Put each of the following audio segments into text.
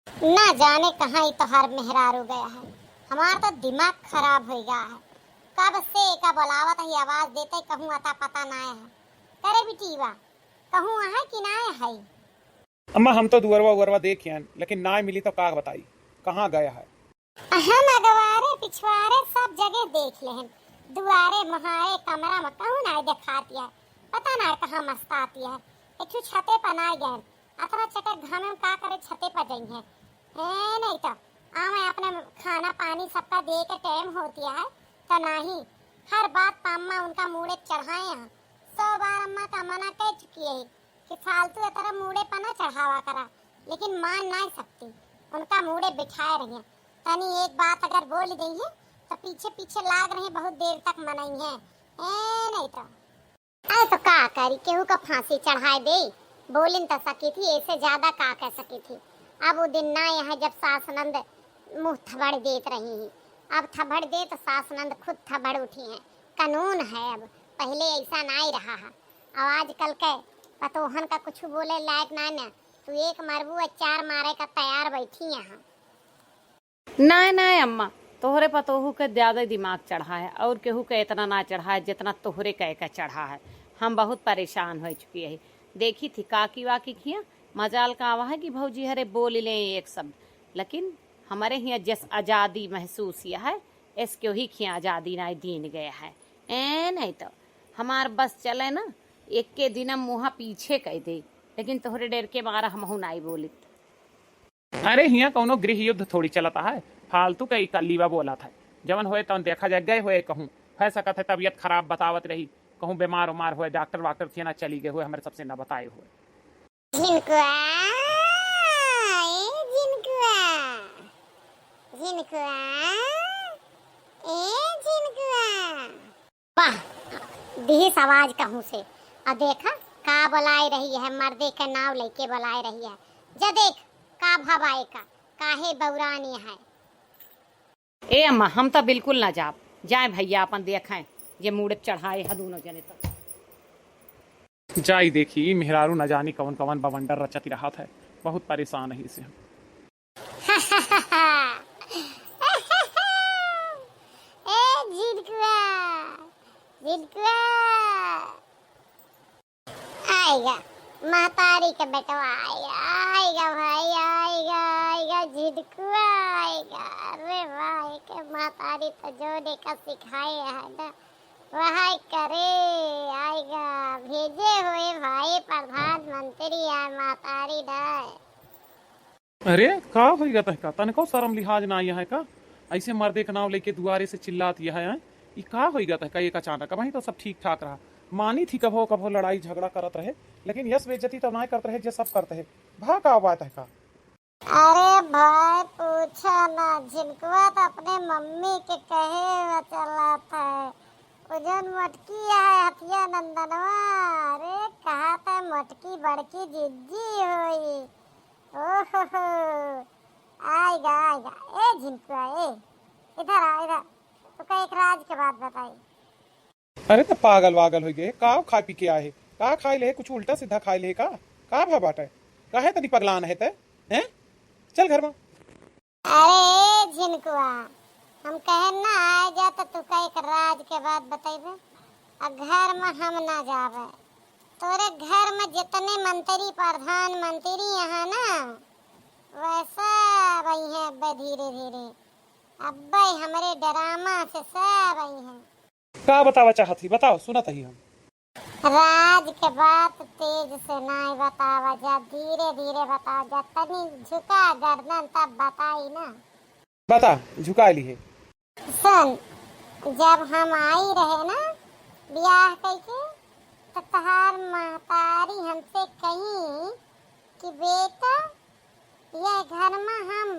ना जाने कहाँ ही तो हर मेहरारू गया है। हमारा तो दिमाग खराब हो गया है। कब से का बुलावत ही आवाज देते कहूँ अता पता ना है। करे बिटीवा कहूँ है कि ना है। अम्मा हम तो दुअरवा उअरवा देख आन लेकिन ना मिली तो का बताई कहाँ गया है। हम अगवारे पिछवारे सब जगह देख ले हैं। दुआरे महाए कमरा में कहूँ ना दिखाती है। पता ना कहाँ मस्ताती है। एक छते पर ना गए अतरा चकर घामे में का करे छते पर गई है। नहीं तो आवे अपने खाना पानी सबका दे के टाइम होती है तो नहीं हर बात पाम्मा उनका मुड़े चढ़ाए हैं। 100 बार अम्मा का मना कह चुकी है कि फालतू तरह मुड़े पर ना चढ़ावा करा, लेकिन मान नहीं सकती। उनका मुड़े बिठाए रही तनी एक बात अगर बोल गई है तो पीछे पीछे लाग रहे बहुत देर तक मनाई है। नहीं तो अरे तो का करी केहू का फांसी चढ़ाए दे। बोलिन तो सकी थी ऐसे ज्यादा का कह सकी थी। अब वो दिन ना यहाँ जब सास नंद मुंह थबड़ देत रही हैं। अब थबड़ दे तो सास नंद खुद थबड़ उठी हैं। कानून है अब, पहले ऐसा ना ही रहा है। अब आजकल के पतोहन का कुछ बोले लायक ना ना तू एक मरबू 4 मारे का तैयार बैठी यहाँ। ना ना अम्मा तोहरे पतोहू के ज्यादा दिमाग चढ़ा है और केहू के इतना ना चढ़ा है जितना तोहरे कह के चढ़ा है। हम बहुत परेशान हो चुकी है। देखी थी काकी वाकी किया मजाल का आवा है कि भौजी हरे बोल ले एक शब्द, लेकिन हमारे यहाँ जस आज़ादी महसूस किया है इसके ही खिया आज़ादी ना दीन गया है। नहीं तो हमार बस चले ना एक के दिन मुँह पीछे कह दे, लेकिन तोहरे डेर के मारा हम नहीं बोली। अरे हिया कौनो गृह युद्ध थोड़ी चलता है, फालतू का इकल्लीवा बोला था। जवन होए तवन देखा जाए गए हुए कहूँ है सकत है तबीयत खराब बतावत रही कहूँ बीमार उमार हुए डॉक्टर वाक्टर थे ना चली गए हुए हमारे सबसे ना बताए हुए। झिनकुआ ए झिनकुआ झिनकुआ ए झिनकुआ वाह दिस आवाज कहूँ से। अब देखा का बुलाई रही है मर्दे के नाव लेके बुलाई रही है। जा देख का भवाए का काहे बौरानी है। ए अम्मा हम तो बिल्कुल ना जाए भैया अपन देखें ये मूड चढ़ाए है दोनों जने तक। जाई देखी मेहरारू न जानी कवन कवन बवंडर रचती रहा था। बहुत परेशान है इसे हम। ए झिनकुआ झिनकुआ आएगा महतारी का बेटवा आएगा भाई आएगा झिनकुआ आएगा। अरे भाई के महतारी तो जो का सिखाए है ना वह करे आएगा। भेजे हुए भाई प्रधानमंत्री है महतारी डाय। अरे का होगा तहका तनको शर्म लिहाज ना आया है का ऐसे मर्दे का नाम लेके दुआरे से चिल्लाती है ये का होगा तहका एक अचानक वहीं तो सब ठीक ठाक रहा। मानी थी कभो कभो लड़ाई झगड़ा करत रहे लेकिन यस बेइज्जती तो ना करते रहे जे सब करते है भा का बात है का। अरे भाई पूछा ना झिनकुआ तो अपने मम्मी के कहे चला था उजन मटकी है हथिया नंदनवा। अरे कहा था मटकी बड़की जिद्दी होई। ओहो आएगा आएगा। ए झिनकुआ ए इधर आ इधर तो का एक राज के बात बताई। अरे तो पागल वागल हो गए का खा पी के आए का खाए ले कुछ उल्टा सीधा खाए ले का भा बाट है का है तनी पगलान है ते हैं चल घर में। अरे झिनकुआ हम कहे ना आ जा तो तू का एक राज के बात बताइबे। अब घर में हम ना जावे तोरे घर में जितने मंत्री प्रधानमंत्री यहाँ ना वैसा वही है अब धीरे धीरे अब हमारे ड्रामा से सब वही है। का बतावा चाहती बताओ सुनत ही हम। राज के बात तेज से नहीं बतावा जा धीरे धीरे बताओ जा तनी झुका गर्दन तब बताई ना। बता झुका ली है। सुन जब हम आई रहे ना ब्याह करके तो तहार महतारी हमसे कही कि बेटा यह घर में हम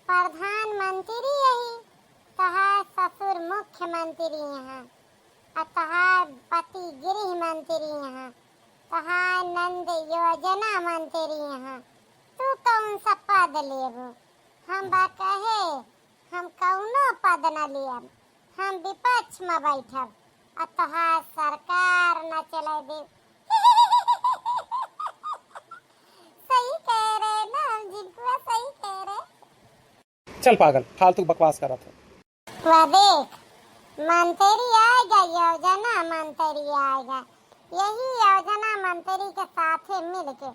प्रधानमंत्री यही तहार ससुर मुख्यमंत्री यहाँ और तहार पति गृह मंत्री यहाँ तहार नंद योजना मंत्री यहाँ तू कौन सा पद लेबो। हम बा कहे हम कौनो पद न लियब हम विपक्ष में बैठब और तहार सरकार न चले दे। सही कह रहे ना हम जिनको सही कह रहे। चल पागल, फालतू बकवास कर रहा था। वह देख, मंत्री आएगा, योजना मंत्री आएगा। यही योजना मंत्री के साथे मिलके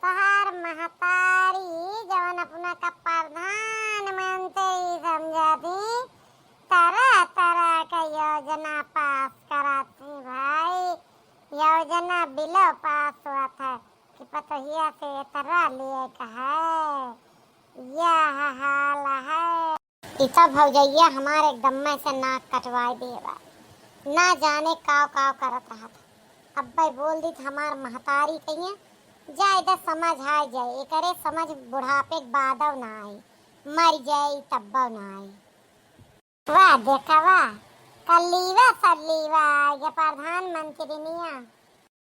तोहार महतारी जवन अपना का प्रधानमंत्री समझती, तरह तरह का योजना पास कराती भाई। योजना बिलो पास हुआ था कि पतोहिया से तरह लिए है, यह हाल है। इतना भौजैया हमारे एकदम में से नाक कटवाई देवा, ना जाने काव काव करत रहा था। अब भाई बोल दी हमार महतारी कहिए जाए इधर समझ आ जाए, करे समझ बुढ़ापे के बादव ना आई, मर जाए तब ना आई। वाह देखा वाह, कलीवा सलीवा आएगा प्रधानमंत्री निया,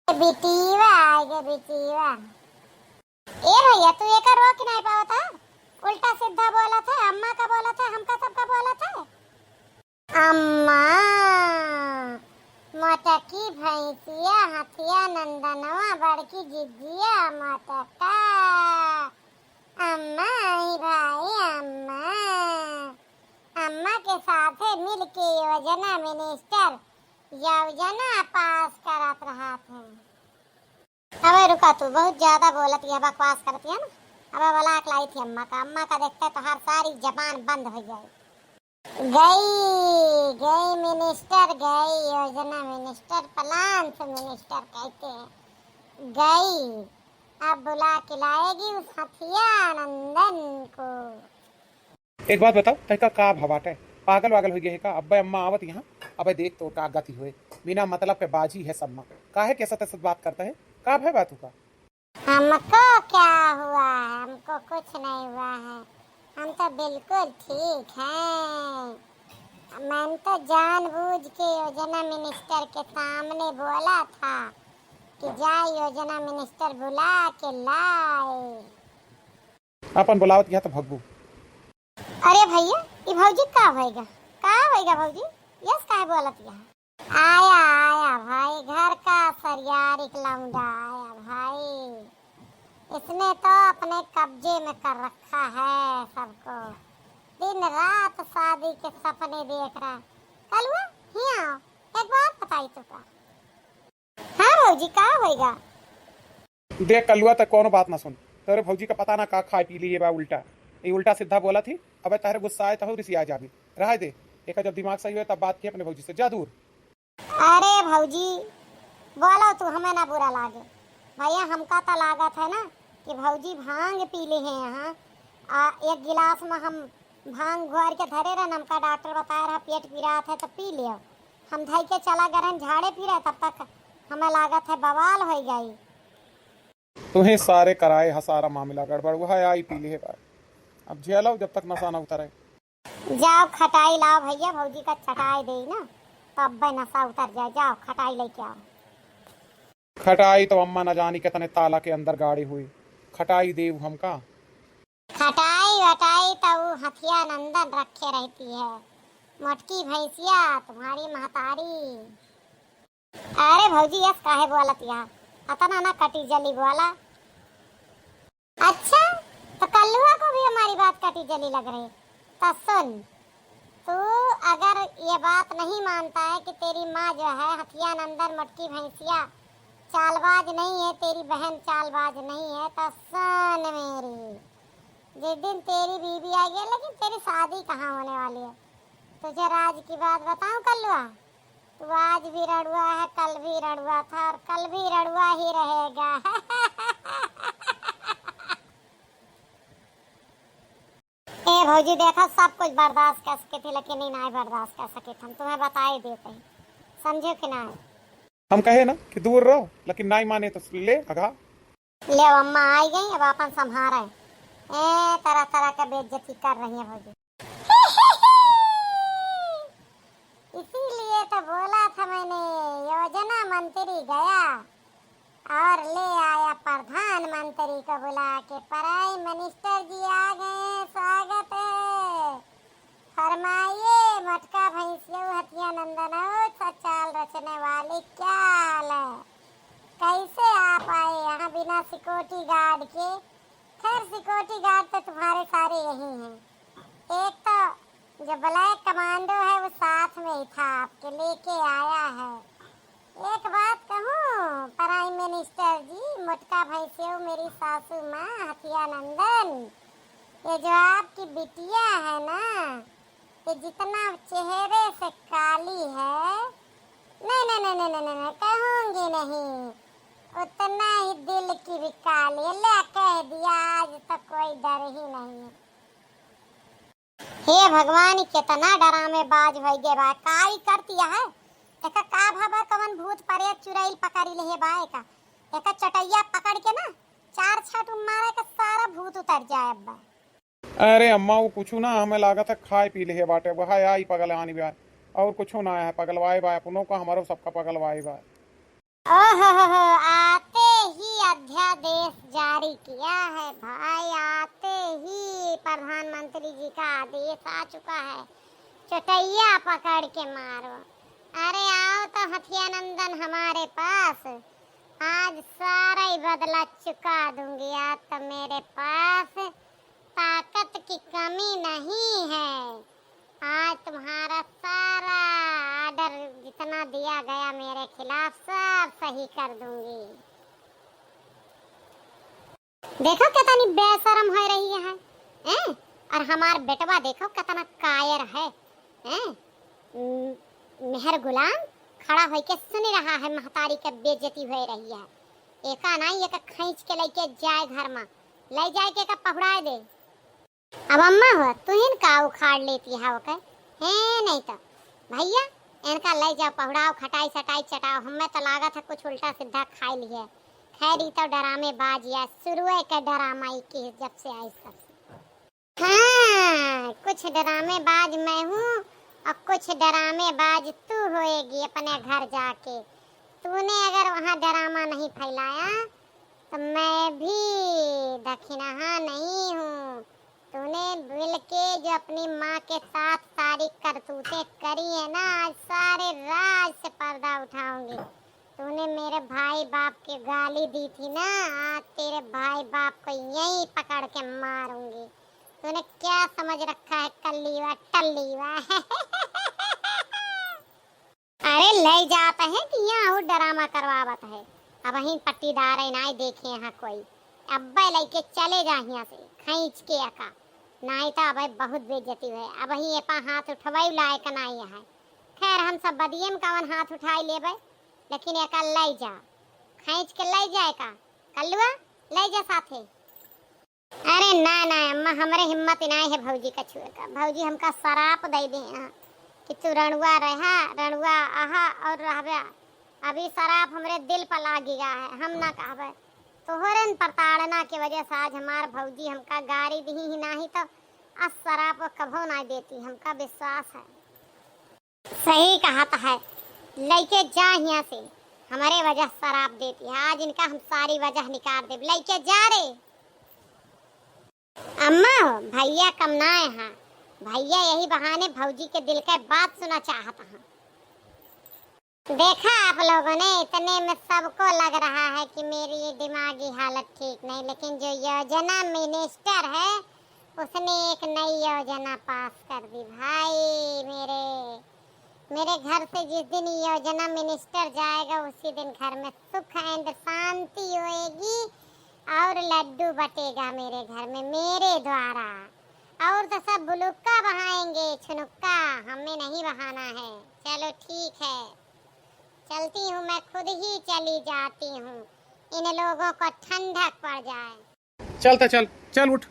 बिटीवा आएगा बिटीवा। ए भैया तू ये करवा कि नहीं पावा था, उल्टा सीधा बोला था, अम्मा का बोला था, हमका सबका बोला था। अम्मा मोटकी भैंसिया हथिया नंदनवा बड़की जिज्जिया मोटका, अम्मा ही भाई अम्मा। अम्मा के साथ मिल के योजना मिनिस्टर योजना पास करत रहा था। अबे रुका, तू बहुत ज्यादा बोलती है, बकवास करती है ना। अबे बलाक लाई थी अम्मा का देखते तो हर सारी जबान बंद हो जाए। गई मिनिस्टर गई, योजना मिनिस्टर, प्लान से मिनिस्टर कहते हैं, गई। अब बुला के लाएगी उस हथिया नंदन को। एक बात बताओ, तहका का भवाट है, पागल वागल हो गया है का? अब्बे अम्मा आवत यहाँ, अबे देख तो का गति हुए, बिना मतलब के बाजी है सब माँ, काहे कैसा तैसा बात करता है, का है बात का? हमको क्या हुआ है, हमको कुछ नहीं हुआ है, हम तो बिल्कुल ठीक हैं। मैंने तो जानबूझ के योजना मिनिस्टर के सामने बोला था कि जाए योजना मिनिस्टर बुला के लाए। अपन बुलावत यहाँ तो भगबू। अरे भैया ये भौजी का होएगा भौजी, यस का बोलत यहाँ। आया आया भाई, घर का सरियारी लौंडा आया भाई, इसने तो अपने कब्जे में कर रखा है सबको, दिन रात शादी के सपने देख रहा। कल हुआ हिया एक बार बताई तो का। हाँ भौजी का होएगा? देख कलुआ तक कोनो बात ना सुन, तेरे भौजी का पता ना का खाए पी लिए बा, उल्टा ये उल्टा सीधा बोला थी। अबे तारे गुस्सा आए तो रिसिया जाबी, रहा दे, एक जब दिमाग सही हो तब बात की अपने भौजी से, जा दूर। अरे भौजी बोलो तू, हमें ना बुरा लागे भैया, हमका तो लागत है ना कि भौजी भांग पी ले हैं यहाँ। एक गिलास में हम भांग घोर के धरे रहे, हमका डॉक्टर बताया रहा पेट पी रहा था तो पी लियो, हम धई के चला गए झाड़े पी रहे, तब तक हमें लागत है बवाल हो गई। तुम्हें सारे कराए हसारा मामला गड़बड़ हुआ है, आई पी लिए, अब झेलो जब तक नशा ना उतरे। जाओ खटाई लाओ भैया, भौजी का चटाई दे ना तब भाई नशा उतर जाए, जाओ खटाई लेके आओ। खटाई तो अम्मा न जानी कितने ताला के अंदर गाड़ी हुई, खटाई देव हमका। खटाई वटाई तो वो हथिया नंदन रखे रहती है, मोटकी भैंसिया तुम्हारी महतारी। अरे भौजी यस काहे बोलत यहाँ, अतना ना कटी जली बोला। अच्छा तो कल्लुआ को भी हमारी बात कटी जली लग रही, तो सुन, तू अगर ये बात नहीं मानता है कि तेरी माँ जो है हथिया नंदन मोटकी भैंसिया चालबाज नहीं है, तेरी बहन चालबाज नहीं है, तो सुन मेरी, जिस दिन तेरी बीवी आएगी, लेकिन तेरी शादी कहाँ होने वाली है, तुझे राज की बात बताऊं कल्लुआ, तू आज भी रड़ुआ है, कल भी रड़ुआ था और कल भी रड़ुआ ही रहेगा। ए भौजी देखा सब कुछ बर्दाश्त कर सके थे, लेकिन नहीं बर्दाश्त कर सके, हम तुम्हें बता ही देते हैं, समझो कि ना। हम कहे ना कि दूर रहो, लेकिन नहीं माने तो ले अगा। ले अम्मा आई गई, अब अपन संभारे, ए तरह तरह का बेइज्जती कर रही है भौजी। इसीलिए तो बोला था मैंने, योजना मंत्री गया और ले आया प्रधानमंत्री को बुला के, प्राइम मिनिस्टर जी आ गए, स्वागत है, फरमाइए मटका भैंसिया हथिया नंदन चाल रचने वाली, क्या हाल है, कैसे आप आए यहाँ बिना सिक्योरिटी गार्ड के? खैर सिक्योरिटी गार्ड तो तुम्हारे सारे यही हैं, एक जो ब्लैक कमांडो है वो साथ में ही था, आपके लेके आया है। एक बात कहूँ प्राइम मिनिस्टर जी, मोटका भैंसियों, मेरी सासू माँ हथिया नंदन, ये जो आपकी बिटिया है ना, ये जितना चेहरे से काली है, नहीं नहीं नहीं नहीं नहीं नहीं कहूँगी नहीं, उतना ही दिल की भी काली। ले कह दिया, आज तक कोई डर ही नहीं है। हे भगवान, कितना डरामेबाज भई गे बा, काई करती है। एका का भाबा कवन भूत प्रेत चुड़ैल पकड़ी ले बा, एका चटैया पकड़ के ना 4 छट मारे का सारा भूत उतर जाए अब्बा। अरे अम्मा वो कुछ ना, हमें लागत है खाए पी ले बाटे वह आई पगल आनी बा, और कुछ ना है पगलवाए बा अपनों का, हमारो सबका पगलवाए बा। ओहो, आते ही अध्यादेश जारी किया है भाई, आते ही प्रधानमंत्री जी का आदेश आ चुका है, चटैया पकड़ के मारो। अरे आओ तो हथियानंदन हमारे पास, आज सारा ही बदला चुका दूंगी। आज तो मेरे पास ताकत की कमी नहीं है, आज तुम्हारा सारा आर्डर जितना दिया गया मेरे खिलाफ सब सही कर दूंगी। देखो कितनी बेशरम हो रही है, और हमार बेटवा देखो कितना कायर है, मेहर गुलाम खड़ा होके सुन रहा है महतारी के बेइज्जती हो रही है। एका नहीं एका खींच के लेके जाए घर में, ले जाए के का पहुड़ाए दे। अब अम्मा हो तुहिन का उखाड़ लेती है ओके, है नहीं तो भैया इनका ले जाओ, पहुड़ाओ, खटाई सटाई चटाओ। हमें तो लागत है कुछ उल्टा सीधा खा लिए। खैर ही तो डरामे बाज या शुरू के ड्रामा की जब से आई सब से। हाँ, कुछ ड्रामे बाज मैं हूँ और कुछ ड्रामे बाज तू होएगी अपने घर जाके। तूने अगर वहाँ ड्रामा नहीं फैलाया तो मैं भी दखिनहा नहीं हूँ। तूने मिल के जो अपनी माँ के साथ सारी करतूतें करी है ना, आज सारे राज से पर्दा उठाऊंगी। तूने मेरे भाई बाप के गाली दी थी ना, आज तेरे भाई बाप को यहीं पकड़ के मारूंगी। तूने क्या समझ रखा है कल्लीवा टल्लीवा? अरे ले जाता है कि यहाँ और ड्रामा करवावत है। अब वहीं पट्टीदार है ना, देखे यहाँ कोई अब्बा लेके चले जा यहाँ से खींच के अका, नहीं तो अब बहुत बेइज्जती है। अब वहीं एपा हाथ उठवाई लायक नहीं है। खैर हम सब बदिये में कवन हाथ उठाई लेबे, लेकिन एका ले जा, खींच के ले जाए का कल्लुआ, ले जा साथे। अरे ना ना अम्मा, हमरे हिम्मत नहीं है भौजी का छुए का। भौजी हमका शराप दे दे कि तू रणुआ रहा, रणुआ आहा और रहबे। अभी शराप हमरे दिल पर लागेगा है, हम ना कहबे। तोहरन प्रताड़ना की वजह से आज हमार भौजी हमका गारी दी ही नहीं तो आज शराप कभो ना देती, हमका विश्वास है। सही कहा है, लेके जा यहाँ से, हमारे वजह शराप देती है। आज इनका हम सारी वजह निकाल दे, लेके जा रे। अम्मा भैया कम ना है, भैया यही बहाने भौजी के दिल का बात सुना चाहता हूँ। देखा आप लोगों ने, इतने में सबको लग रहा है कि मेरी ये दिमागी हालत ठीक नहीं, लेकिन जो योजना मिनिस्टर है उसने एक नई योजना पास कर दी भाई। मेरे घर से जिस दिन योजना मिनिस्टर जाएगा उसी दिन घर में सुख एंड शांति होएगी और लड्डू बटेगा मेरे घर में मेरे द्वारा। और तो सब बुलुक्का बहाएंगे, छुनुक्का हमें नहीं बहाना है। चलो ठीक है, चलती हूँ, मैं खुद ही चली जाती हूँ, इन लोगों को ठंडक पड़ जाए। चलता चल चल उठ।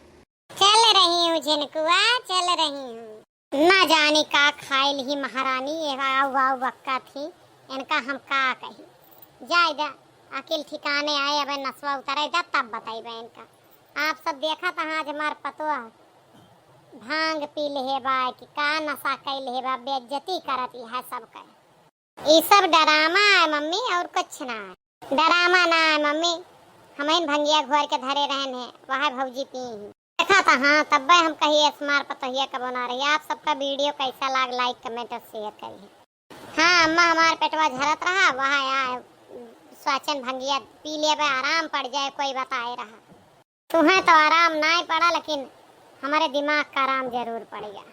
चल रही हूँ झिनकुआ, चल रही हूँ। ना जाने का खाइल ही महारानी वाव बक्का थी, इनका हम का कही। जाए दा अकिल ठिकाने आए, अब नसवा उतरे दा तब बताइबे इनका। आप सब देखा था आज हमार पतोह भांग पी ले बा कि का नशा कैल है बा, बेइज्जती करती है सबका। ये सब डरामा है मम्मी, और कुछ ना है। डरामा ना है मम्मी, हम इन भंगिया घोर के धरे रहन है, वह भौजी पी ही देखा था। हाँ तब हम कहिए स्मार पतोहिया का बना रही है। आप सबका वीडियो कैसा लग, लाइक कमेंट और शेयर करिए। हाँ अम्मा हमार पेटवा झरत रहा, वहाँ आया स्वाचन भंगिया पी ले, आराम पड़ जाए कोई बताए रहा। तुम्हें तो आराम ना ही पड़ा, लेकिन हमारे दिमाग का आराम जरूर पड़ेगा।